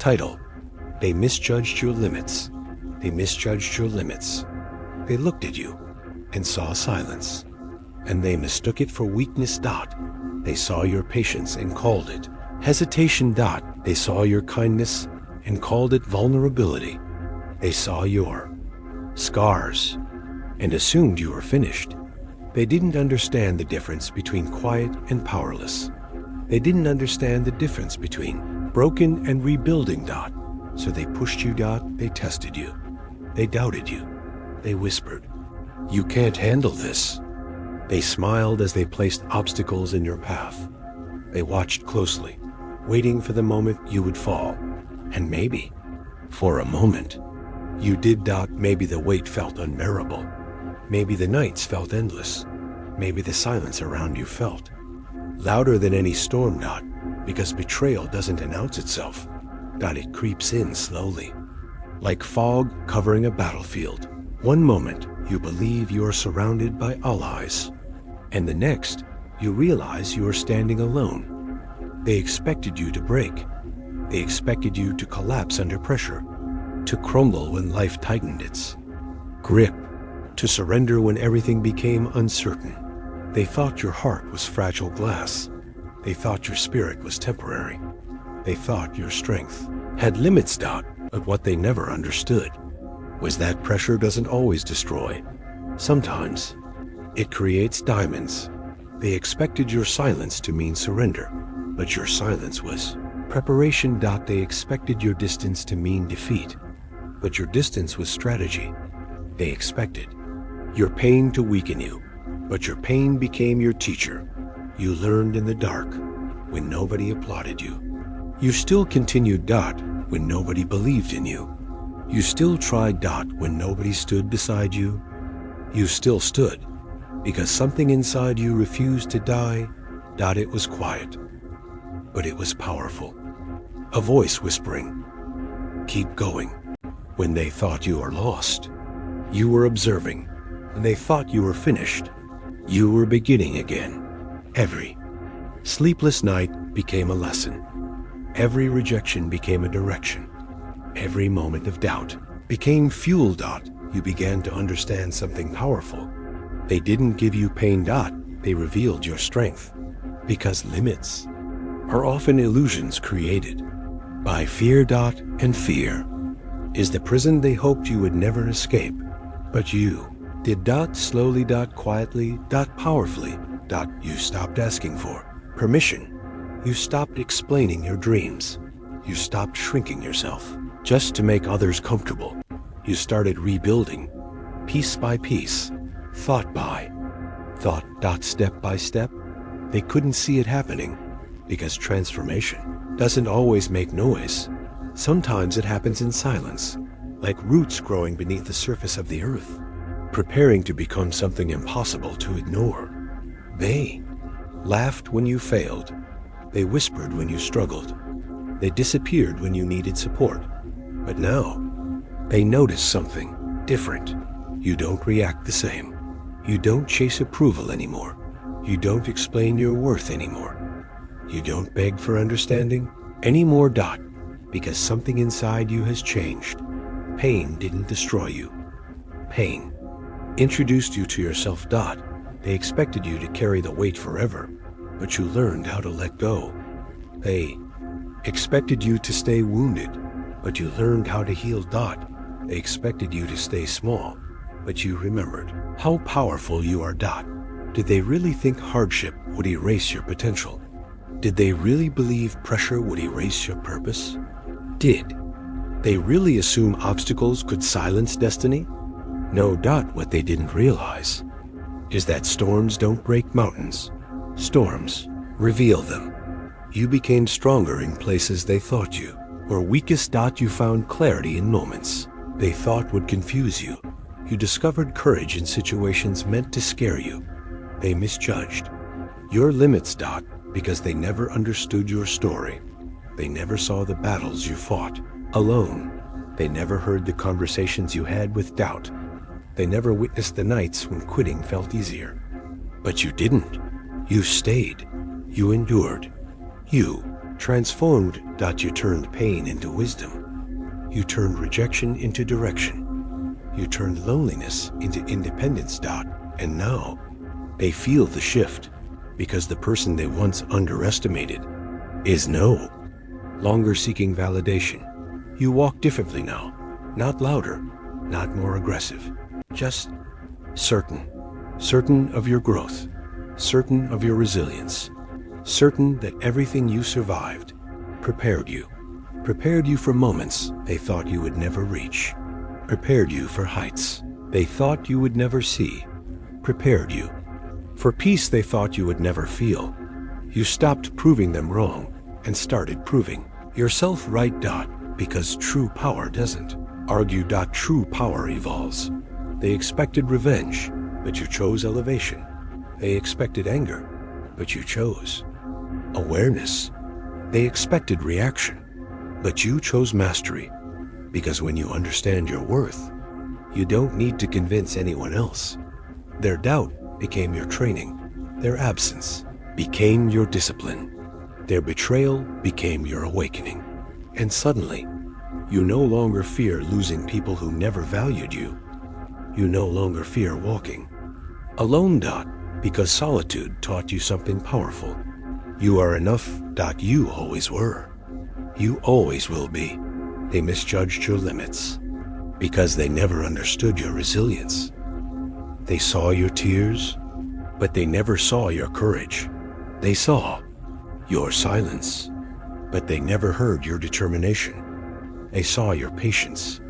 Title: They misjudged your limits. They misjudged your limits. They looked at you and saw silence, and they mistook it for weakness. They saw your patience and called it hesitation. They saw your kindness and called it vulnerability. They saw your scars and assumed you were finished. They didn't understand the difference between quiet and powerless. They didn't understand the difference between broken and rebuilding. So they pushed you. They tested you. They doubted you. They whispered, "You can't handle this." They smiled as they placed obstacles in your path. They watched closely, waiting for the moment you would fall. And maybe, for a moment, you did. Maybe the weight felt unbearable. Maybe the nights felt endless. Maybe the silence around you felt louder than any storm. Because betrayal doesn't announce itself. It creeps in slowly, like fog covering a battlefield. One moment, you believe you are surrounded by allies, and the next, you realize you are standing alone. They expected you to break. They expected you to collapse under pressure, to crumble when life tightened its grip, to surrender when everything became uncertain. They thought your heart was fragile glass. They thought your spirit was temporary. They thought your strength had limits. But what they never understood was that pressure doesn't always destroy. Sometimes it creates diamonds. They expected your silence to mean surrender, but your silence was preparation. They expected your distance to mean defeat, but your distance was strategy. They expected your pain to weaken you, but your pain became your teacher. You learned in the dark when nobody applauded you. You still continued. When nobody believed in you. You still tried. When nobody stood beside you. You still stood because something inside you refused to die. It was quiet, but it was powerful. A voice whispering, "Keep going." When they thought you were lost, you were observing. When they thought you were finished, you were beginning again. Every sleepless night became a lesson. Every rejection became a direction. Every moment of doubt became fuel. You began to understand something powerful. They didn't give you pain. They revealed your strength. Because limits are often illusions created by fear. And fear is the prison they hoped you would never escape. But you did. Slowly. Quietly. Powerfully. You stopped asking for permission. You stopped explaining your dreams. You stopped shrinking yourself just to make others comfortable. You started rebuilding, piece by piece, thought by thought. Step by step. They couldn't see it happening because transformation doesn't always make noise. Sometimes it happens in silence, like roots growing beneath the surface of the earth, preparing to become something impossible to ignore. They laughed when you failed. They whispered when you struggled. They disappeared when you needed support. But now, they notice something different. You don't react the same. You don't chase approval anymore. You don't explain your worth anymore. You don't beg for understanding anymore. Because something inside you has changed. Pain didn't destroy you. Pain introduced you to yourself. They expected you to carry the weight forever, but you learned how to let go. They expected you to stay wounded, but you learned how to heal. They expected you to stay small, but you remembered how powerful you are. Did they really think hardship would erase your potential? Did they really believe pressure would erase your purpose? Did they really assume obstacles could silence destiny? No. What they didn't realize is that storms don't break mountains. Storms reveal them. You became stronger in places they thought you were weakest. You found clarity in moments they thought would confuse you. You discovered courage in situations meant to scare you. They misjudged your limits. Because they never understood your story. They never saw the battles you fought alone. They never heard the conversations you had with doubt. They never witnessed the nights when quitting felt easier. But you didn't. You stayed. You endured. You Transformed. You turned pain into wisdom. You turned rejection into direction. You turned loneliness into independence. And now they feel the shift because the person they once underestimated is no longer seeking validation. You walk differently now, not louder, not more aggressive, just certain of your growth, certain of your resilience, certain that everything you survived prepared you for moments they thought you would never reach, prepared you for heights they thought you would never see, prepared you for peace they thought you would never feel. You stopped proving them wrong and started proving yourself right. Because true power doesn't argue. True power evolves. They expected revenge, but you chose elevation. They expected anger, but you chose awareness. They expected reaction, but you chose mastery. Because when you understand your worth, you don't need to convince anyone else. Their doubt became your training. Their absence became your discipline. Their betrayal became your awakening. And suddenly, you no longer fear losing people who never valued you. You no longer fear walking alone. Because solitude taught you something powerful. You are enough. You always were. You always will be. They misjudged your limits because they never understood your resilience. They saw your tears, but they never saw your courage. They saw your silence, but they never heard your determination. They saw your patience,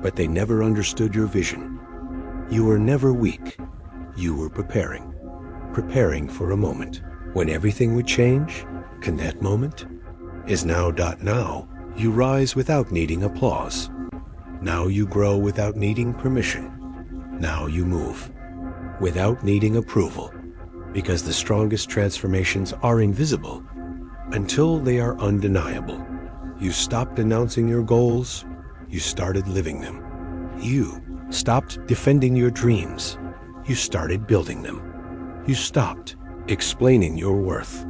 but they never understood your vision. You were never weak. You were preparing for a moment when everything would change. And that moment is now. Now you rise without needing applause. Now you grow without needing permission. Now you move without needing approval, because the strongest transformations are invisible until they are undeniable. You stopped announcing your goals. You started living them. You stopped defending your dreams. You started building them. You stopped explaining your worth.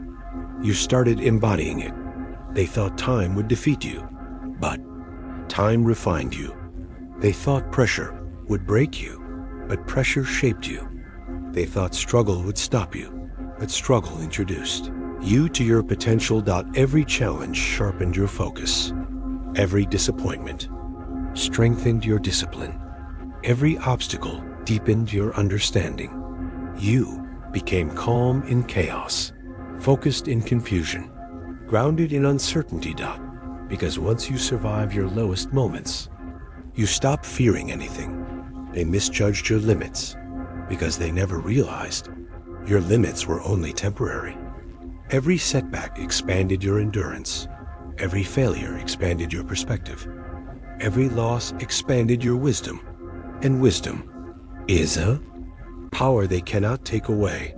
You started embodying it. They thought time would defeat you, but time refined you. They thought pressure would break you, but pressure shaped you. They thought struggle would stop you, but struggle introduced you to your potential. Every challenge sharpened your focus. Every disappointment strengthened your discipline. Every obstacle deepened your understanding. You became calm in chaos, focused in confusion, grounded in uncertainty. Because once you survive your lowest moments, you stop fearing anything. They misjudged your limits because they never realized your limits were only temporary. Every setback expanded your endurance. Every failure expanded your perspective. Every loss expanded your wisdom. And wisdom is a power they cannot take away.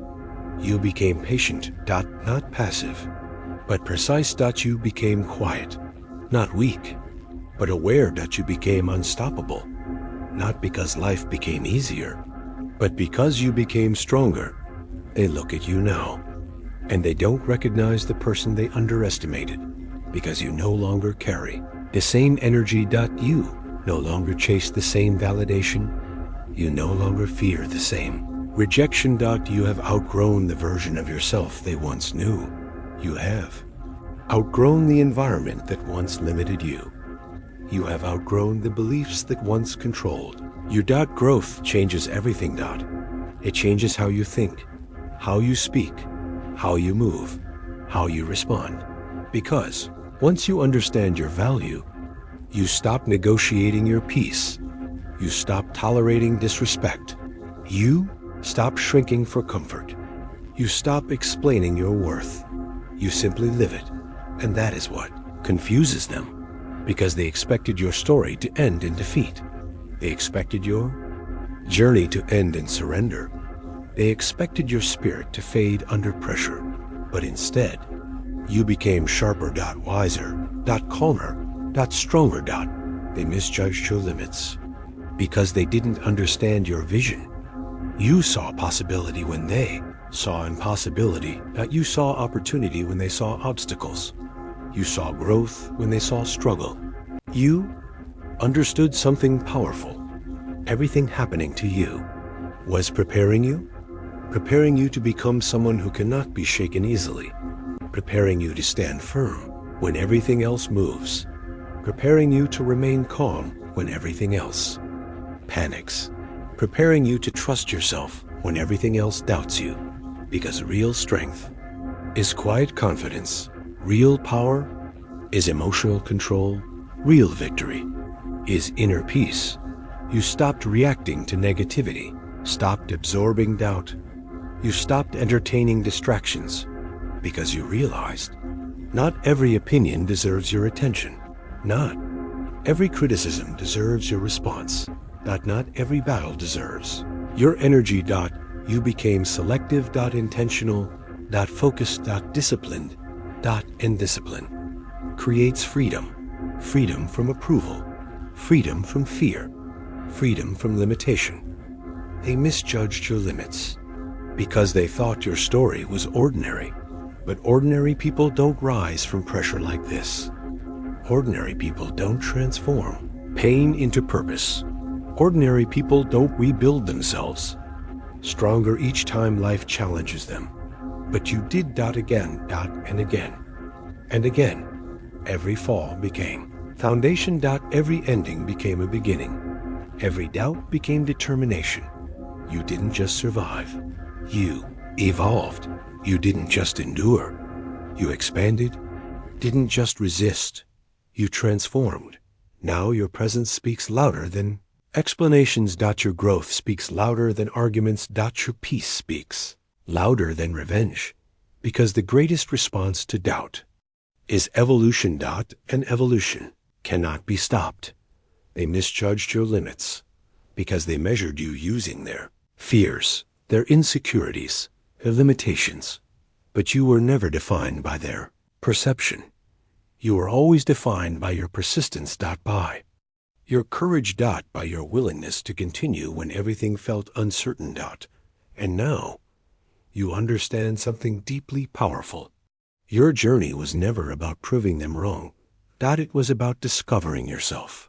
You became patient. Not passive, but precise. You became quiet, not weak, but aware. You became unstoppable, not because life became easier, but because you became stronger. They look at you now, and they don't recognize the person they underestimated, because you no longer carry the same energy. You no longer chase the same validation. You no longer fear the same rejection. You have outgrown the version of yourself they once knew. You have outgrown the environment that once limited you. You have outgrown the beliefs that once controlled you. Growth changes everything. It changes how you think, how you speak, how you move, how you respond. Because once you understand your value, you stop negotiating your peace. You stop tolerating disrespect. You stop shrinking for comfort. You stop explaining your worth. You simply live it. And that is what confuses them, because they expected your story to end in defeat. They expected your journey to end in surrender. They expected your spirit to fade under pressure. But instead, you became sharper. Wiser. Calmer. Stronger. They misjudged your limits because they didn't understand your vision. You saw possibility when they saw impossibility. You saw opportunity when they saw obstacles. You saw growth when they saw struggle. You understood something powerful. Everything happening to you was preparing you to become someone who cannot be shaken easily, preparing you to stand firm when everything else moves, preparing you to remain calm when everything else panics, preparing you to trust yourself when everything else doubts you, because real strength is quiet confidence, real power is emotional control, real victory is inner peace. You stopped reacting to negativity, stopped absorbing doubt. You stopped entertaining distractions because you realized not every opinion deserves your attention. Not every criticism deserves your response. Not every battle deserves your energy. You became selective. Intentional. Focused. Disciplined. And discipline creates freedom. Freedom from approval. Freedom from fear. Freedom from limitation. They misjudged your limits because they thought your story was ordinary. But ordinary people don't rise from pressure like this. Ordinary people don't transform pain into purpose. Ordinary people don't rebuild themselves stronger each time life challenges them. But you did. Again. And again. And again. Every fall became foundation. Every ending became a beginning. Every doubt became determination. You didn't just survive. You evolved. You didn't just endure. You expanded. Didn't just resist. You transformed. Now your presence speaks louder than explanations. Your growth speaks louder than arguments. Your peace speaks louder than revenge. Because the greatest response to doubt is evolution. And evolution cannot be stopped. They misjudged your limits because they measured you using their fears, their insecurities, their limitations. But you were never defined by their perception. You were always defined by your persistence. By your courage. By your willingness to continue when everything felt uncertain. And now you understand something deeply powerful. Your journey was never about proving them wrong. It was about discovering yourself.